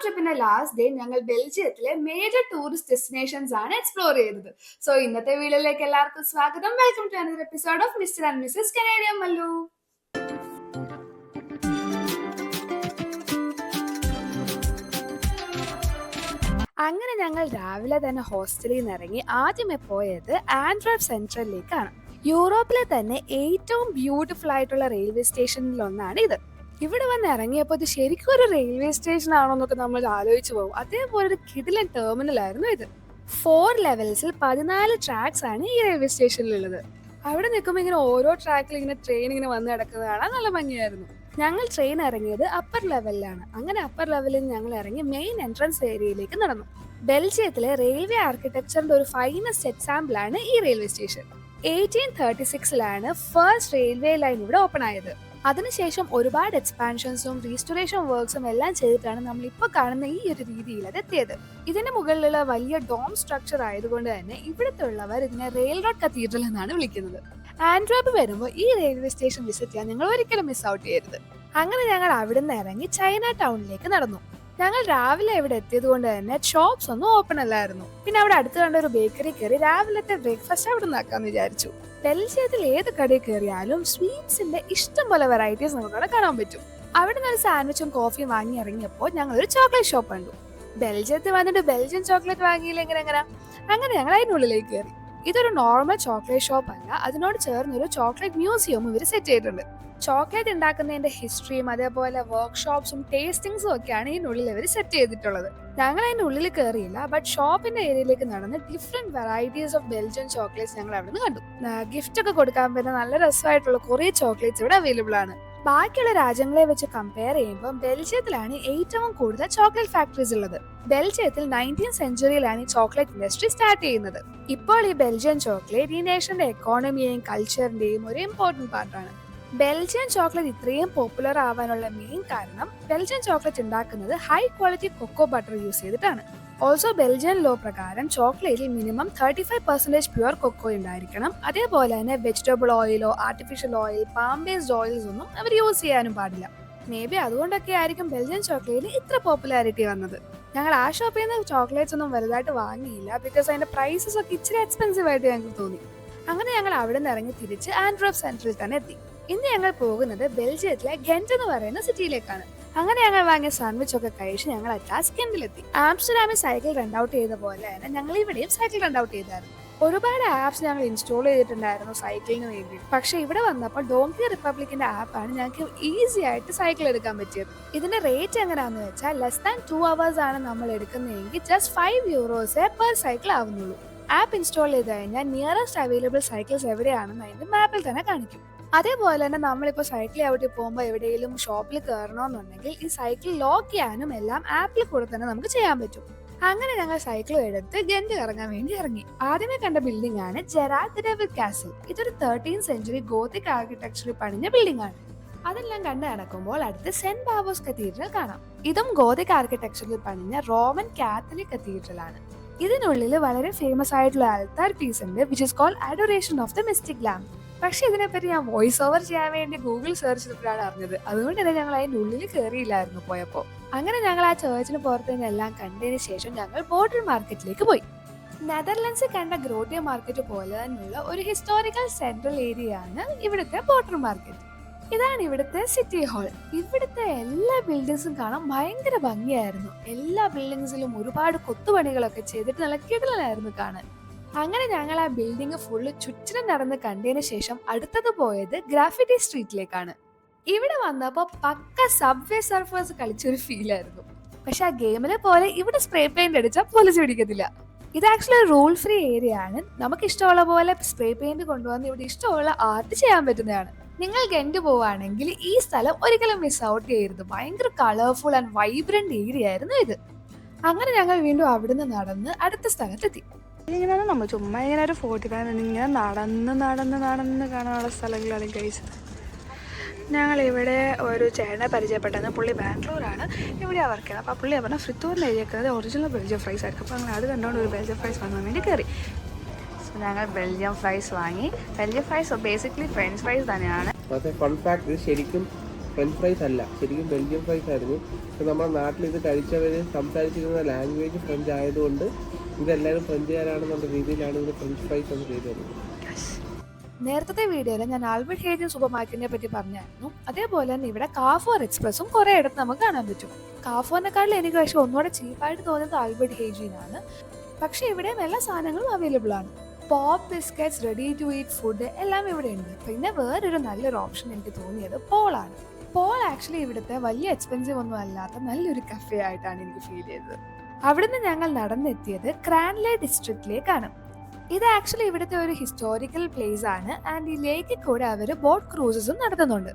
ട്രിപ്പിന്റെ last day ഞങ്ങൾ ബെൽജിയത്തിലെ major tourist destinations ആണ് എക്സ്പ്ലോർ ചെയ്തത്. സോ ഇന്നത്തെ വീഡിയോയിലേക്ക് എല്ലാവർക്കും സ്വാഗതം. Welcome to another episode of mister and missus Canadian Mallu. അങ്ങനെ ഞങ്ങൾ രാവിലെ തന്നെ ഹോസ്റ്റലിൽ നിന്ന് ഇറങ്ങി ആദ്യമേ പോയത് ആൻഡ്രോപ്പ് സെൻട്രലിലേക്കാണ്. യൂറോപ്പിലെ തന്നെ ഏറ്റവും ബ്യൂട്ടിഫുൾ ആയിട്ടുള്ള റെയിൽവേ സ്റ്റേഷനിൽ ഒന്നാണ് ഇത്. ഇവിടെ വന്ന് ഇറങ്ങിയപ്പോൾ ഇത് ശരിക്കും ഒരു റെയിൽവേ സ്റ്റേഷൻ ആണോ എന്നൊക്കെ നമ്മൾ ആലോചിച്ച് പോകും. അതേപോലെ ഒരു കിടിലൻ ടെർമിനൽ ആയിരുന്നു ഇത്. 4 ലെവൽസിൽ 14 ട്രാക്സ് ആണ് ഈ റെയിൽവേ സ്റ്റേഷനിലുള്ളത്. അവിടെ നിൽക്കുമ്പോൾ ഇങ്ങനെ ഓരോ ട്രാക്കിൽ ഇങ്ങനെ ട്രെയിൻ ഇങ്ങനെ വന്ന് കിടക്കുന്നത് കാണാൻ നല്ല ഭംഗിയായിരുന്നു. ഞങ്ങൾ ട്രെയിൻ ഇറങ്ങിയത് അപ്പർ ലെവലിലാണ്. അങ്ങനെ അപ്പർ ലെവലിൽ ഞങ്ങൾ ഇറങ്ങി മെയിൻ എൻട്രൻസ് ഏരിയയിലേക്ക് നടന്നു. ബെൽജിയത്തിലെ റെയിൽവേ ആർക്കിടെക്ചറിന്റെ ഒരു ഫൈനസ്റ്റ് എക്സാമ്പിൾ ആണ് ഈ railway station. 1836 first railway line ഇവിടെ ഓപ്പൺ ആയത്. അതിനുശേഷം ഒരുപാട് എക്സ്പാൻഷൻസും റീസ്റ്റോറേഷൻ വർക്ക്സും എല്ലാം ചെയ്തിട്ടാണ് നമ്മൾ ഇപ്പോൾ കാണുന്ന ഈ ഒരു രീതിയിൽ അത് എത്തിയത്. ഇതിന്റെ മുകളിലുള്ള വലിയ ഡോം സ്ട്രക്ചർ ആയതുകൊണ്ട് തന്നെ ഇവിടുത്തെ ഉള്ളവർ ഇതിനെ റെയിൽ റോഡ് കത്തീഡ്രൽ എന്നാണ് വിളിക്കുന്നത്. ആൻഡ്രോപ്പ് വരുമ്പോൾ ഈ റെയിൽവേ സ്റ്റേഷൻ വിസിറ്റ് ചെയ്യാൻ നിങ്ങൾ ഒരിക്കലും മിസ് ഔട്ട് ചെയ്യരുത്. അങ്ങനെ ഞങ്ങൾ അവിടുന്ന് ഇറങ്ങി ചൈന ടൗണിലേക്ക് നടന്നു. ഞങ്ങൾ രാവിലെ ഇവിടെ എത്തിയത് കൊണ്ട് തന്നെ ഷോപ്സ് ഒന്നും ഓപ്പൺ അല്ലായിരുന്നു. പിന്നെ അവിടെ അടുത്ത് കണ്ട ഒരു ബേക്കറി കയറി രാവിലത്തെ ബ്രേക്ക്ഫാസ്റ്റ് അവിടെ നിന്നാക്കാന്ന് വിചാരിച്ചു. ബെൽജിയത്തിൽ ഏത് കടയിൽ കയറിയാലും സ്വീറ്റ്സിന്റെ ഇഷ്ടം പോലെ വെറൈറ്റീസ് നമുക്കവിടെ കാണാൻ പറ്റും. അവിടെ നിന്ന് സാൻഡ്വിച്ചും കോഫിയും വാങ്ങി ഇറങ്ങിയപ്പോൾ ഞങ്ങൾ ഒരു ചോക്ലേറ്റ് ഷോപ്പ് കണ്ടു. ബെൽജിയത്തിൽ വന്നിട്ട് ബെൽജിയൻ ചോക്ലേറ്റ് വാങ്ങിയില്ലെങ്കിൽ എങ്ങനെ? അങ്ങനെ ഞങ്ങൾ അതിനുള്ളിലേക്ക് കയറി. ഇതൊരു നോർമൽ ചോക്ലേറ്റ് ഷോപ്പ് അല്ല, അതിനോട് ചേർന്നൊരു ചോക്ലേറ്റ് മ്യൂസിയവും ഇവർ സെറ്റ് ചെയ്തിട്ടുണ്ട്. ചോക്ലേറ്റ് ഉണ്ടാക്കുന്നതിന്റെ ഹിസ്റ്ററിയും അതേപോലെ വർക്ക്ഷോപ്സും ടേസ്റ്റിംഗ്സും ഒക്കെയാണ് ഇതിനുള്ളിൽ ഇവർ സെറ്റ് ചെയ്തിട്ടുള്ളത്. ഞങ്ങൾ അതിന്റെ ഉള്ളിൽ കയറിയില്ല, ബട്ട് ഷോപ്പിന്റെ ഏരിയയിലേക്ക് നടന്ന് different varieties of Belgian chocolates ഞങ്ങൾ അവിടെ നിന്ന് കണ്ടു. ഗിഫ്റ്റ് ഒക്കെ കൊടുക്കാൻ പറ്റുന്ന നല്ല രസമായിട്ടുള്ള കുറെ ചോക്ലേറ്റ്സ് ഇവിടെ അവൈലബിൾ ആണ്. ബാക്കിയുള്ള രാജ്യങ്ങളെ വെച്ച് കമ്പയർ ചെയ്യുമ്പോൾ ബെൽജിയത്തിലാണ് ഏറ്റവും കൂടുതൽ ചോക്ലേറ്റ് ഫാക്ടറീസ് ഉള്ളത്. ബെൽജിയത്തിൽ 19th സെഞ്ചുറിയിലാണ് ഈ ചോക്ലേറ്റ് ഇൻഡസ്ട്രി സ്റ്റാർട്ട് ചെയ്യുന്നത്. ഇപ്പോൾ ഈ ബെൽജിയൻ ചോക്ലേറ്റ് ഈ നേഷന്റെ എക്കോണമിയെയും കൾച്ചറിന്റെയും ഒരു ഇമ്പോർട്ടന്റ് പാർട്ടാണ്. ബെൽജിയൻ ചോക്ലേറ്റ് ഇത്രയും പോപ്പുലർ ആവാനുള്ള മെയിൻ കാരണം ബെൽജിയൻ ചോക്ലേറ്റ് ഉണ്ടാക്കുന്നത് high quality cocoa butter use ചെയ്തിട്ടാണ്. ഓൾസോ ബെൽജിയൻ ലോ പ്രകാരം ചോക്ലേറ്റിൽ മിനിമം 35% പ്യുവർ കൊക്കോ ഉണ്ടായിരിക്കണം. അതേപോലെ തന്നെ വെജിറ്റബിൾ ഓയിലോ artificial oil palm based oils ഒന്നും അവർ യൂസ് ചെയ്യാനും പാടില്ല. മേ ബി അതുകൊണ്ടൊക്കെ ആയിരിക്കും ബെൽജിയൻ ചോക്ലേറ്റിന് ഇത്ര പോപ്പുലാരിറ്റി വന്നത്. ഞങ്ങൾ ആ ഷോപ്പിൽ നിന്ന് ചോക്ലേറ്റ്സ് ഒന്നും വലുതായിട്ട് വാങ്ങിയില്ല, ബിക്കോസ് അതിന്റെ പ്രൈസസ് ഒക്കെ ഇച്ചിരി എക്സ്പെൻസീവ് ആയിട്ട് ഞങ്ങൾക്ക് തോന്നി. അങ്ങനെ ഞങ്ങൾ അവിടെ നിന്ന് ഇറങ്ങി തിരിച്ച് ആൻഡ്രോപ്പ് സെൻട്രലിൽ തന്നെ എത്തി. ഇന്ന് ഞങ്ങൾ പോകുന്നത് ബെൽജിയത്തിലെ ഗെന്റ് എന്ന് പറയുന്ന സിറ്റിയിലേക്കാണ്. അങ്ങനെ ഞങ്ങൾ വാങ്ങിയ സാൻഡ്വിച്ച് ഒക്കെ കഴിച്ച് ഞങ്ങൾ ഗെന്റിലെത്തി. ആംസ്റ്റർഡാമിൽ സൈക്കിൾ റെന്റ് ഔട്ട് ചെയ്ത പോലെ തന്നെ ഞങ്ങൾ ഇവിടെയും സൈക്കിൾ റെന്റ് ഔട്ട് ചെയ്തായിരുന്നു. ഒരുപാട് ആപ്സ് ഞങ്ങൾ ഇൻസ്റ്റാൾ ചെയ്തിട്ടുണ്ടായിരുന്നു സൈക്ലിങ്ങിന് വേണ്ടി. പക്ഷെ ഇവിടെ വന്നപ്പോൾ ഡോങ്കി റിപ്പബ്ലിക്കിന്റെ ആപ്പാണ് ഞങ്ങൾക്ക് ഈസി ആയിട്ട് സൈക്കിൾ എടുക്കാൻ പറ്റിയത്. ഇതിന്റെ റേറ്റ് എങ്ങനെയാണെന്ന് വെച്ചാൽ ലെസ് ദാൻ 2 hours ആണ് നമ്മൾ എടുക്കുന്നതെങ്കിൽ ജസ്റ്റ് 5 euros പെർ സൈക്കിൾ ആവുന്നുള്ളൂ. ആപ്പ് ഇൻസ്റ്റാൾ ചെയ്ത് കഴിഞ്ഞാൽ നിയറസ്റ്റ് അവൈലബിൾ സൈക്കിൾസ് എവിടെയാണെന്ന് അതിന്റെ മാപ്പിൽ തന്നെ കാണിക്കും. അതേപോലെ തന്നെ നമ്മളിപ്പോൾ സൈക്കിൾ ചവിട്ടി പോകുമ്പോൾ എവിടെയെങ്കിലും ഷോപ്പിൽ കയറണമെന്നുണ്ടെങ്കിൽ ഈ സൈക്കിൾ ലോക്ക് ചെയ്യാനും എല്ലാം ആപ്പിൽ കൂടെ തന്നെ നമുക്ക് ചെയ്യാൻ പറ്റും. അങ്ങനെ ഞങ്ങൾ സൈക്കിൾ എടുത്ത് ഗെന്റ് കറങ്ങാൻ വേണ്ടി ഇറങ്ങി. ആദ്യമേ കണ്ട ബിൽഡിംഗ് ആണ് ജെറാഡ് ദി ഡെവിൽ കാസിൽ. ഇതൊരു 13th സെഞ്ചുറി ഗോത്തിക് ആർക്കിടെക്ചറിൽ പണിഞ്ഞ ബിൽഡിംഗ് ആണ്. അതെല്ലാം കണ്ടു നടക്കുമ്പോൾ അടുത്ത് സെന്റ് ബാബോസ് കത്തീഡ്രൽ കാണാം. ഇതും ഗോത്തിക് ആർക്കിടെക്ചറിൽ പണിഞ്ഞ റോമൻ കാത്തലിക് കത്തീഡ്രൽ ആണ്. ഇതിനുള്ളിൽ വളരെ ഫേമസ് ആയിട്ടുള്ള ആൽത്താർ പീസ് ഉണ്ട്, which is called adoration of the mystic lamb. പക്ഷെ ഇതിനെപ്പറ്റി ഞാൻ വോയിസ് ഓവർ ചെയ്യാൻ വേണ്ടി ഗൂഗിൾ സെർച്ച് ചെയ്തപ്പോഴാണ് അറിഞ്ഞത്. അതുകൊണ്ട് തന്നെ ഞങ്ങൾ അതിൻ്റെ ഉള്ളിൽ കയറിയില്ലായിരുന്നു പോയപ്പോൾ. അങ്ങനെ ഞങ്ങൾ ആ ചേർച്ചിന് പുറത്ത് നിന്നെല്ലാം കണ്ടതിന് ശേഷം ഞങ്ങൾ ബോർഡർ മാർക്കറ്റിലേക്ക് പോയി. നെതർലൻഡ്സിൽ കണ്ട ഗ്രോട്ടിയ മാർക്കറ്റ് പോലെ തന്നെയുള്ള ഒരു ഹിസ്റ്റോറിക്കൽ സെൻട്രൽ ഏരിയ ആണ് ഇവിടുത്തെ ബോർഡർ മാർക്കറ്റ്. ഇതാണ് ഇവിടുത്തെ സിറ്റി ഹാൾ. ഇവിടുത്തെ എല്ലാ ബിൽഡിങ്സും കാണാൻ ഭയങ്കര ഭംഗിയായിരുന്നു. എല്ലാ ബിൽഡിങ്സിലും ഒരുപാട് കൊത്തുപണികളൊക്കെ ചെയ്തിട്ട് നല്ല കിടലായിരുന്നു കാണാൻ. അങ്ങനെ ഞങ്ങൾ ആ ബിൽഡിംഗ് ഫുള്ള് ചുറ്റിനും നടന്ന് കണ്ടതിന് ശേഷം അടുത്തത് പോയത് ഗ്രാഫിറ്റി സ്ട്രീറ്റിലേക്കാണ്. ഇവിടെ വന്നപ്പോൾ പക്ക സബ്വേ സർഫേഴ്സ് കളിച്ചൊരു ഫീലായിരുന്നു. പക്ഷെ ആ ഗെയിമിലെ പോലെ ഇവിടെ സ്പ്രേ പെയിന്റ് അടിച്ചാൽ പോലീസ് പിടിക്കത്തില്ല. ഇത് ആക്ച്വലി റൂൾ ഫ്രീ ഏരിയ ആണ്. നമുക്ക് ഇഷ്ടമുള്ള പോലെ സ്പ്രേ പെയിന്റ് കൊണ്ടുവന്ന് ഇവിടെ ഇഷ്ടമുള്ള ആർട്ട് ചെയ്യാൻ പറ്റുന്നതാണ്. നിങ്ങൾ ഗെന്റ് പോവുകയാണെങ്കിൽ ഈ സ്ഥലം ഒരിക്കലും മിസ് ഔട്ട് ചെയ്യരുത്. ഭയങ്കര കളർഫുൾ ആൻഡ് വൈബ്രന്റ് ഏരിയ ആയിരുന്നു ഇത്. അങ്ങനെ ഞങ്ങൾ വീണ്ടും അവിടുന്ന് നടന്ന് അടുത്ത സ്ഥലത്തെത്തി. ഇങ്ങനെ നമ്മൾ ചുമ്മാ ഇങ്ങനെ ഒരു 45 ഇങ്ങനെ നടന്ന് കാണാനുള്ള സ്ഥലങ്ങളാണ് കഴിച്ചത്. ഞങ്ങളിവിടെ ഒരു ചേട്ടനെ പരിചയപ്പെട്ടത്. പുള്ളി ബാംഗ്ലൂരാണ്, ഇവിടെ വർക്ക് ചെയ്യുന്നത്. അപ്പോൾ പുള്ളി പറഞ്ഞാൽ ഫ്രിത്തൂറിന് എഴുതിയേക്കുന്നത് ഒറിജിനൽ ബെൽജിയം ഫ്രൈസ് ആയിരിക്കും. അപ്പോൾ ഞങ്ങൾ അത് കണ്ടുകൊണ്ട് ഒരു ബെൽജിയം ഫ്രൈസ് വാങ്ങാൻ വേണ്ടി കയറി. സോ ഞങ്ങൾ ബെൽജിയം ഫ്രൈസ് വാങ്ങി. Belgium fries basically French fries തന്നെയാണ്. ഫൺ ഫാക്ട്, ശരിക്കും ഫ്രഞ്ച് ഫ്രൈസ് അല്ല, ശരിക്കും ബെൽജിയം ഫ്രൈസ് ആയിരുന്നു. പക്ഷെ നമ്മുടെ നാട്ടിൽ ഇത് കഴിച്ചവർ സംസാരിച്ചിരുന്ന ലാംഗ്വേജ് ഫ്രഞ്ച് ആയതുകൊണ്ട് ഇതെല്ലാവരും ഫ്രഞ്ചുകാരാണെന്നുള്ള രീതിയിലാണ് ഇത് ഫ്രഞ്ച് ഫ്രൈസ് എന്ന് പേര് തരുന്നത്. നേരത്തെ വീഡിയോയിൽ ഞാൻ ആൽബർട്ട് ഹേജിയൻ സൂപ്പർ മാർക്കറ്റിനെ പറ്റി പറഞ്ഞായിരുന്നു. അതേപോലെ തന്നെ ഇവിടെ കാഫോർ എക്സ്പ്രസും കുറെ ഇടത്ത് നമുക്ക് കാണാൻ പറ്റും. കാഫോറിനെക്കാളും എനിക്ക് പക്ഷെ ഒന്നുകൂടെ ചീപ്പായിട്ട് തോന്നുന്നത് ആൽബർട്ട് ഹേജിയൻ ആണ്. പക്ഷെ ഇവിടെ എല്ലാ സാധനങ്ങളും അവൈലബിൾ ആണ്. Pop, biscuits, ready to eat food എല്ലാം ഇവിടെ ഉണ്ട്. പിന്നെ വേറൊരു നല്ലൊരു ഓപ്ഷൻ എനിക്ക് തോന്നിയത് പോളാണ്. പോൾ ആക്ച്വലി ഇവിടുത്തെ വലിയ എക്സ്പെൻസീവ് ഒന്നും അല്ലാത്ത നല്ലൊരു കഫേ ആയിട്ടാണ് എനിക്ക് ഫീൽ ചെയ്തത്. അവിടുന്ന് ഞങ്ങൾ നടന്നെത്തിയത് ക്രാൻലെ ഡിസ്ട്രിക്റ്റിലേക്കാണ്. ഇത് ആക്ച്വലി ഇവിടുത്തെ ഒരു ഹിസ്റ്റോറിക്കൽ പ്ലേസ് ആണ്. ആൻഡ് ഈ ലേക്കിൽ കൂടെ അവർ ബോട്ട് ക്രൂസസും നടത്തുന്നുണ്ട്.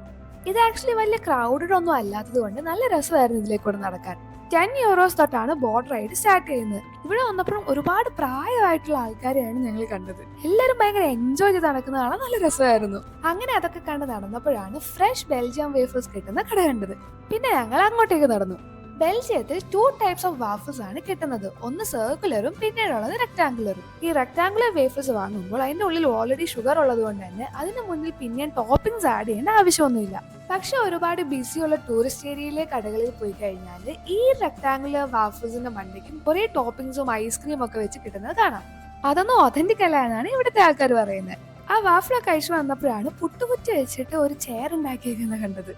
ഇത് ആക്ച്വലി വലിയ ക്രൗഡഡ് ഒന്നും അല്ലാത്തത് കൊണ്ട് നല്ല രസമായിരുന്നു ഇതിലേക്കൂടെ നടക്കാൻ. 10 euros തൊട്ടാണ് ബോട്ട് റൈഡ് സ്റ്റാർട്ട് ചെയ്യുന്നത്. ഇവിടെ വന്നപ്പോഴും ഒരുപാട് പ്രായമായിട്ടുള്ള ആൾക്കാരെയാണ് ഞങ്ങൾ കണ്ടത്. എല്ലാവരും ഭയങ്കര എൻജോയ് ചെയ്ത് നടക്കുന്നതാണ്, നല്ല രസമായിരുന്നു. അങ്ങനെ അതൊക്കെ കണ്ട് നടന്നപ്പോഴാണ് ഫ്രഷ് ബെൽജിയം വേഫേഴ്സ് കിട്ടുന്ന കട കണ്ടത്. പിന്നെ ഞങ്ങൾ അങ്ങോട്ടേക്ക് നടന്നു. ബെൽജിയത്തിൽ 2 ടൈപ്സ് ഓഫ് വാഫിൾസ് ആണ് കിട്ടുന്നത്. ഒന്ന് സർക്കുലറും പിന്നീടുള്ളത് റെക്ടാങ്കുലറും. ഈ റെക്ടാങ്കുലർ വേഫിൾസ് വാങ്ങുമ്പോൾ അതിന്റെ ഉള്ളിൽ ഓൾറെഡി ഷുഗർ ഉള്ളത് കൊണ്ട് തന്നെ അതിന് മുന്നിൽ പിന്നെ ടോപ്പിംഗ്സ് ആഡ് ചെയ്യേണ്ട ആവശ്യമൊന്നുമില്ല. പക്ഷെ ഒരുപാട് ബിസിയുള്ള ടൂറിസ്റ്റ് ഏരിയയിലെ കടകളിൽ പോയി കഴിഞ്ഞാൽ ഈ റെക്ടാങ്കുലർ വാഫിൾസിന്റെ മണ്ടയ്ക്കും കുറെ ടോപ്പിംഗ്സും ഐസ്ക്രീം ഒക്കെ വെച്ച് കിട്ടുന്നത് കാണാം. അതൊന്നും ഒതന്റിക് അല്ല എന്നാണ് ഇവിടുത്തെ ആൾക്കാർ പറയുന്നത്. ആ വാഫിളൊക്കെ കഴിച്ചു വന്നപ്പോഴാണ് പുട്ടുകുറ്റി വെച്ചിട്ട് ഒരു ചെയർ ഉണ്ടാക്കിയേക്കുന്നത് കണ്ടത്.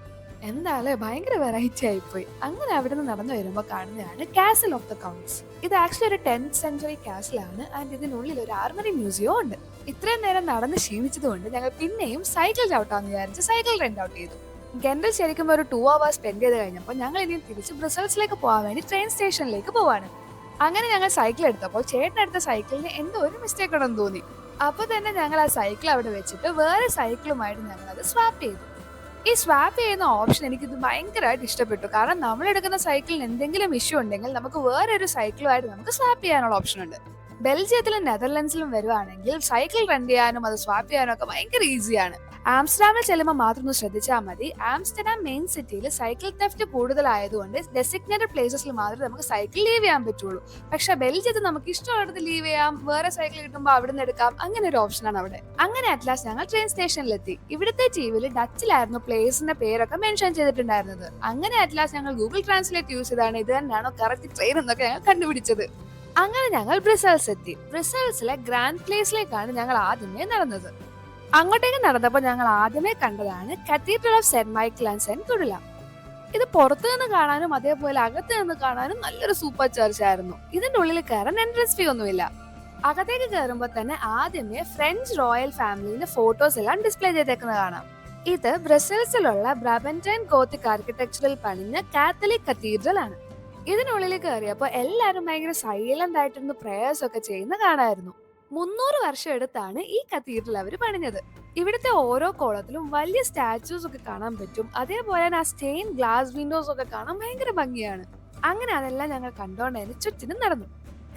എന്തായാലും ഭയങ്കര വെറൈറ്റി ആയിപ്പോയി. അങ്ങനെ അവിടെ നിന്ന് നടന്നു വരുമ്പോൾ കാണുന്നതാണ് കാസിൽ ഓഫ് ദ കൗണ്ട്സ്. ഇത് ആക്ച്വലി ഒരു 10th century കാസിലാണ്. ആൻഡ് ഇതിനുള്ളിൽ ഒരു ആർമറി മ്യൂസിയം ഉണ്ട്. ഇത്രയും നേരം നടന്ന് ക്ഷീണിച്ചത് കൊണ്ട് ഞങ്ങൾ പിന്നെയും സൈക്കിൾ ചവിട്ടാന്ന് വിചാരിച്ച് സൈക്കിൾ റെന്റ് ഔട്ട് ചെയ്തു. ഗെൻഡൽ ശരിക്കും ഒരു 2 hours സ്പെൻഡ് ചെയ്ത് കഴിഞ്ഞപ്പോൾ ഞങ്ങൾ ഇനിയും തിരിച്ച് ബ്രസൽസിലേക്ക് പോകാൻ വേണ്ടി ട്രെയിൻ സ്റ്റേഷനിലേക്ക് പോവാണ്. അങ്ങനെ ഞങ്ങൾ സൈക്കിൾ എടുത്തപ്പോൾ ചേട്ടനെടുത്ത സൈക്കിളിന് എന്തോ ഒരു മിസ്റ്റേക്ക് ഉണ്ടെന്ന് തോന്നി. അപ്പോൾ തന്നെ ഞങ്ങൾ ആ സൈക്കിൾ അവിടെ വെച്ചിട്ട് വേറെ സൈക്കിളുമായിട്ട് ഞങ്ങൾ അത് സ്വാപ്പ് ചെയ്തു. ഈ സ്വാപ്പ് ചെയ്യുന്ന ഓപ്ഷൻ എനിക്കിത് ഭയങ്കരമായിട്ട് ഇഷ്ടപ്പെട്ടു. കാരണം നമ്മൾ എടുക്കുന്ന സൈക്കിളിന് എന്തെങ്കിലും ഇഷ്യൂ ഉണ്ടെങ്കിൽ നമുക്ക് വേറൊരു സൈക്കിളുമായിട്ട് നമുക്ക് സ്വാപ്പ് ചെയ്യാനുള്ള ഓപ്ഷൻ ഉണ്ട്. ബെൽജിയത്തിലും നെതർലൻഡ്സിലും വരുവാണെങ്കിൽ സൈക്കിൾ റെന്റ് ചെയ്യാനും അത് സ്വാപ്പ് ചെയ്യാനും ഒക്കെ ഭയങ്കര ഈസിയാണ്. ആംസ്റ്റർഡാമിൽ ചെല്ലുമ്പോൾ മാത്രം ഒന്ന് ശ്രദ്ധിച്ചാൽ മതി. ആംസ്റ്റർഡാം മെയിൻ സിറ്റിയിൽ സൈക്കിൾ തെഫ്റ്റ് കൂടുതലായതുകൊണ്ട് ഡെസിഗ്നേറ്റഡ് പ്ലേസസിൽ മാത്രമേ നമുക്ക് സൈക്കിൾ ലീവ് ചെയ്യാൻ പറ്റുള്ളൂ. പക്ഷെ ബെൽജിയത്തിൽ നമുക്ക് ഇഷ്ടമുള്ളത് ലീവ് ചെയ്യാം, വേറെ സൈക്കിൾ കിട്ടുമ്പോൾ അവിടെ നിന്ന് എടുക്കാം, അങ്ങനെ ഒരു ഓപ്ഷനാണ് അവിടെ. അങ്ങനെ അറ്റ്ലാസ്റ്റ് ഞങ്ങൾ ട്രെയിൻ സ്റ്റേഷനിലെത്തി. ഇവിടുത്തെ ടിവിയിൽ ഡച്ചിലായിരുന്നു പ്ലേസിന്റെ പേരൊക്കെ മെൻഷൻ ചെയ്തിട്ടുണ്ടായിരുന്നത്. അങ്ങനെ അറ്റ്ലാസ്റ്റ് ഞങ്ങൾ ഗൂഗിൾ ട്രാൻസ്ലേറ്റ് യൂസ് ചെയ്താണ് ഇത് തന്നെയാണോ കറക്റ്റ് ട്രെയിൻ എന്നൊക്കെ ഞങ്ങൾ കണ്ടുപിടിച്ചത്. അങ്ങനെ ഞങ്ങൾ ബ്രസൽസ് എത്തി. ബ്രസൽസിലെ ഗ്രാൻഡ് പ്ലേസിലേക്കാണ് ഞങ്ങൾ ആദ്യമേ നടന്നത്. അങ്ങോട്ടേക്ക് നടന്നപ്പോൾ ഞങ്ങൾ ആദ്യമേ കണ്ടതാണ് Cathedral of Saint Michael and Saint Gudula. ഇത് പുറത്തു നിന്ന് കാണാനും അതേപോലെ അകത്ത് നിന്ന് കാണാനും നല്ലൊരു സൂപ്പർ ചർച്ച് ആയിരുന്നു. ഇതിന്റെ ഉള്ളിൽ കയറാൻ എൻട്രൻസ് ഫീ ഒന്നുമില്ല. അകത്തേക്ക് കയറുമ്പോൾ തന്നെ ആദ്യമേ ഫ്രഞ്ച് റോയൽ ഫാമിലിന്റെ ഫോട്ടോസ് എല്ലാം ഡിസ്പ്ലേ ചെയ്തേക്കുന്നത് കാണാം. ഇത് ബ്രസൽസിലുള്ള ബ്രാബന്റൈൻ ഗോത്തിക് ആർക്കിടെക്ചറിൽ പണിഞ്ഞ കാത്തലിക് കത്തീഡ്രൽ ആണ്. ഇതിനുള്ളിൽ കയറിയപ്പോൾ എല്ലാവരും ഭയങ്കര സൈലന്റ് ആയിട്ടിരുന്ന് പ്രേയേഴ്സ് ഒക്കെ ചെയ്യുന്ന കാണായിരുന്നു. 300 വർഷം എടുത്താണ് ഈ കത്തീഡ്രൽ അവർ പണിഞ്ഞത്. ഇവിടുത്തെ ഓരോ കോളത്തിലും വലിയ സ്റ്റാച്യൂസ് ഒക്കെ കാണാൻ പറ്റും. അതേപോലെ തന്നെ ആ സ്റ്റെയിൻ ഗ്ലാസ് വിൻഡോസ് ഒക്കെ കാണാൻ ഭയങ്കര ഭംഗിയാണ്. അങ്ങനെ അതെല്ലാം ഞങ്ങൾ കണ്ടോണ്ടതിന് ചുറ്റിനും നടന്നു.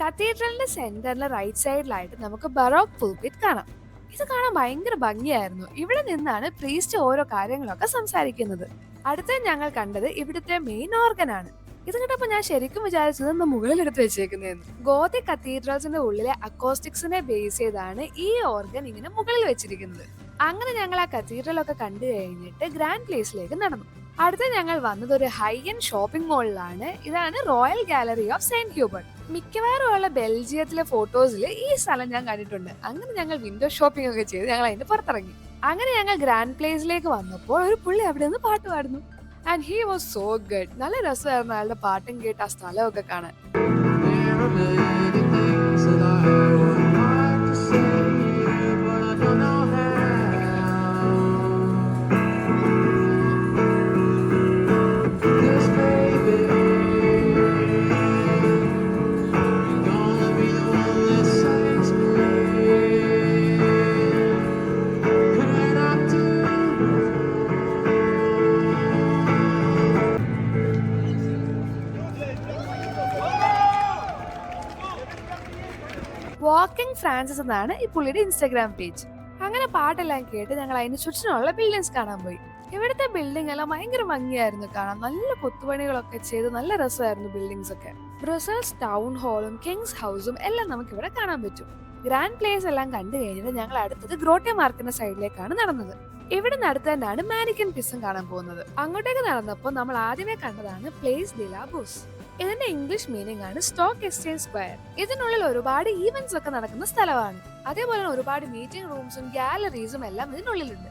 കത്തീഡ്രലിന്റെ സെന്ററിലെ റൈറ്റ് സൈഡിലായിട്ട് നമുക്ക് ബറോക്ക് പുൾപിറ്റ് കാണാം. ഇത് കാണാൻ ഭയങ്കര ഭംഗിയായിരുന്നു. ഇവിടെ നിന്നാണ് പ്രീസ്റ്റ് ഓരോ കാര്യങ്ങളൊക്കെ സംസാരിക്കുന്നത്. അടുത്ത ഞങ്ങൾ കണ്ടത് ഇവിടുത്തെ മെയിൻ ഓർഗൻ ആണ്. ഇത് കണ്ടപ്പോൾ ഞാൻ ശരിക്കും വിചാരിച്ചത് മുകളിലെടുത്ത് വെച്ചേക്കുന്നതെന്ന്. ഗോത്തിക് കത്തീഡ്രൽസിന്റെ ഉള്ളിലെ അക്കോസ്റ്റിക്സിനെ ബേസ് ചെയ്താണ് ഈ ഓർഗൻ ഇങ്ങനെ മുകളിൽ വെച്ചിരിക്കുന്നത്. അങ്ങനെ ഞങ്ങൾ ആ കത്തീഡ്രലൊക്കെ കണ്ടു കഴിഞ്ഞിട്ട് ഗ്രാൻഡ് പ്ലേസിലേക്ക് നടന്നു. അടുത്ത ഞങ്ങൾ വന്നത് ഒരു ഹൈ എൻഡ് ഷോപ്പിംഗ് മോളിലാണ്. ഇതാണ് Royal Gallery of Saint Hubert. മിക്കവാറും ഉള്ള ബെൽജിയത്തിലെ ഫോട്ടോസിൽ ഈ സ്ഥലം ഞാൻ കണ്ടിട്ടുണ്ട്. അങ്ങനെ ഞങ്ങൾ വിൻഡോ ഷോപ്പിംഗ് ഒക്കെ ചെയ്ത് ഞങ്ങൾ അതിന്റെ പുറത്തിറങ്ങി. അങ്ങനെ ഞങ്ങൾ ഗ്രാൻഡ് പ്ലേസിലേക്ക് വന്നപ്പോൾ ഒരു പുള്ളി അവിടെ നിന്ന് പാട്ട് പാടുന്നു. And he was so good. നല്ല രസമായിരുന്നു അയാളുടെ പാട്ടും കേട്ട് ആ സ്ഥലമൊക്കെ കാണാൻ. വാക്കിംഗ് ഫ്രാൻസിസ് എന്നാണ് ഈ പുള്ളിയുടെ ഇൻസ്റ്റാഗ്രാം പേജ്. അങ്ങനെ പാട്ടെല്ലാം കേട്ട് ഞങ്ങൾ അതിന് ചുറ്റിനുള്ള ബിൽഡിങ്സ് കാണാൻ പോയി. ഇവിടുത്തെ ബിൽഡിംഗ് എല്ലാം ഭയങ്കര ഭംഗിയായിരുന്നു കാണാൻ. നല്ല കൊത്തുപണികളൊക്കെ ചെയ്ത് നല്ല രസമായിരുന്നു ബിൽഡിങ്സ് ഒക്കെ. ബ്രസൽസ് ടൗൺ ഹാളും കിങ്സ് ഹൗസും എല്ലാം നമുക്ക് ഇവിടെ കാണാൻ പറ്റും. ഗ്രാൻഡ് പ്ലേസ് എല്ലാം കണ്ടു കഴിഞ്ഞിട്ട് ഞങ്ങൾ അടുത്തത് ഗ്രോട്ടെ മാർക്കിന്റെ സൈഡിലേക്കാണ് നടന്നത്. ഇവിടെ അടുത്ത് തന്നെയാണ് മാനിക്കൻ പിസും കാണാൻ പോകുന്നത്. അങ്ങോട്ടേക്ക് നടന്നപ്പോൾ നമ്മൾ ആദ്യമേ കണ്ടതാണ് പ്ലേസ് ഡി ലാ ബൂസ്. ഇതിന്റെ ഇംഗ്ലീഷ് മീനിങ് ആണ് സ്റ്റോക്ക് എക്സ്ചേഞ്ച് സ്ക്വയർ. ഇതിനുള്ളിൽ ഒരുപാട് ഈവന്റ്സ് ഒക്കെ നടക്കുന്ന സ്ഥലമാണ്. അതേപോലെ ഒരുപാട് മീറ്റിംഗ് റൂംസും ഗാലറീസും എല്ലാം ഇതിനുള്ളിലുണ്ട്.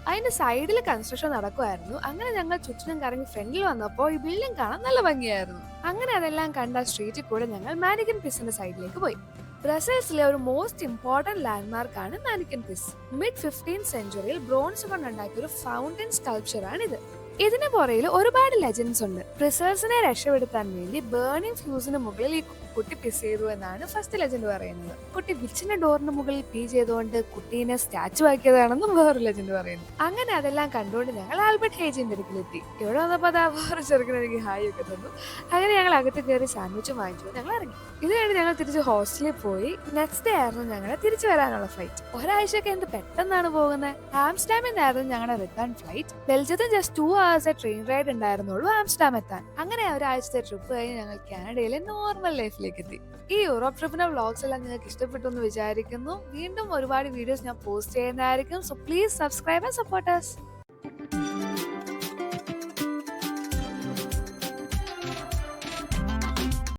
അതിന്റെ സൈഡിൽ കൺസ്ട്രക്ഷൻ നടക്കുമായിരുന്നു. അങ്ങനെ ഞങ്ങൾ ചുറ്റിനും കറങ്ങി ഫ്രണ്ടിൽ വന്നപ്പോൾ ഈ ബിൽഡിംഗ് കാണാൻ നല്ല ഭംഗിയായിരുന്നു. അങ്ങനെ അതെല്ലാം കണ്ട സ്ട്രീറ്റിൽ കൂടെ ഞങ്ങൾ മാനിക്കൻ പിസിന്റെ സൈഡിലേക്ക് പോയി. ബ്രസൽസിലെ ഒരു മോസ്റ്റ് ഇമ്പോർട്ടന്റ് ലാൻഡ്മാർക്ക് ആണ് മാനിക്കൻ പിസ്. മിഡ് 15th സെഞ്ചുറിയിൽ ബ്രോൺസ് കൊണ്ടുണ്ടാക്കിയ ഒരു ഫൗണ്ടൻ സ്കൾപ്ചർ ആണ് ഇത്. ഇതിന് പുറയിൽ ഒരുപാട് ലെജൻഡ്സ് ഉണ്ട്. പ്രിസേഴ്സിനെ രക്ഷപ്പെടുത്താൻ വേണ്ടി ബേണിംഗ് ഫ്യൂസിന് മുകളിൽ ഈ കുട്ടി പിസ് ചെയ്തു എന്നാണ് ഫസ്റ്റ് ലെജൻഡ് പറയുന്നത്. കുട്ടി വിച്ചിന്റെ ഡോറിന് മുകളിൽ പീ ചെയ്തുകൊണ്ട് കുട്ടീനെ സ്റ്റാച്ചു ആക്കിയതാണെന്നും വേറൊരു ലെജൻഡ് പറയുന്നു. അങ്ങനെ അതെല്ലാം കണ്ടുകൊണ്ട് ഞങ്ങൾ ആൽബർട്ട് ഹേജിന്റെ അടുക്കിലെത്തി. ഇവിടെ വന്നപ്പോൾ അത് വേറെ ചെറുക്കിന് എനിക്ക് ഹായ് ഒക്കെ തന്നു. അങ്ങനെ ഞങ്ങൾ അകത്ത് കയറി സാൻഡ്വിച്ച് വാങ്ങിച്ചു ഞങ്ങൾ ഇറങ്ങി. ഇത് കഴിഞ്ഞ് ഞങ്ങൾ തിരിച്ച് ഹോസ്റ്റലിൽ പോയി. നെക്സ്റ്റ് ഡേ ആയിരുന്നു ഞങ്ങളുടെ തിരിച്ചു വരാനുള്ള ഫ്ലൈറ്റ്. ഒരാഴ്ചയൊക്കെ എന്ത് പെട്ടെന്നാണ് പോകുന്നത്. ആംസ്റ്റർഡാമിൽ നിന്നായിരുന്നു ഞങ്ങളുടെ റിട്ടേൺ ഫ്ലൈറ്റ്. ബെൽജിയത്തിൽ ജസ്റ്റ് 2 hours ട്രെയിൻ റൈഡ് ഉണ്ടായിരുന്നുള്ളൂ ആംസ്റ്റർഡാം എത്താൻ. അങ്ങനെ ഒരാഴ്ചത്തെ ട്രിപ്പ് കഴിഞ്ഞ് ഞങ്ങൾ കാനഡയിലെ നോർമൽ ലൈഫിലേക്ക് എത്തി. ഈ യൂറോപ്പ് ട്രിപ്പിന്റെ വ്ളോഗ്സ് എല്ലാം നിങ്ങൾക്ക് ഇഷ്ടപ്പെട്ടു എന്ന് വിചാരിക്കുന്നു. വീണ്ടും ഒരുപാട് വീഡിയോസ് ഞാൻ പോസ്റ്റ് ചെയ്യുന്നതായിരിക്കും. So please subscribe and support us.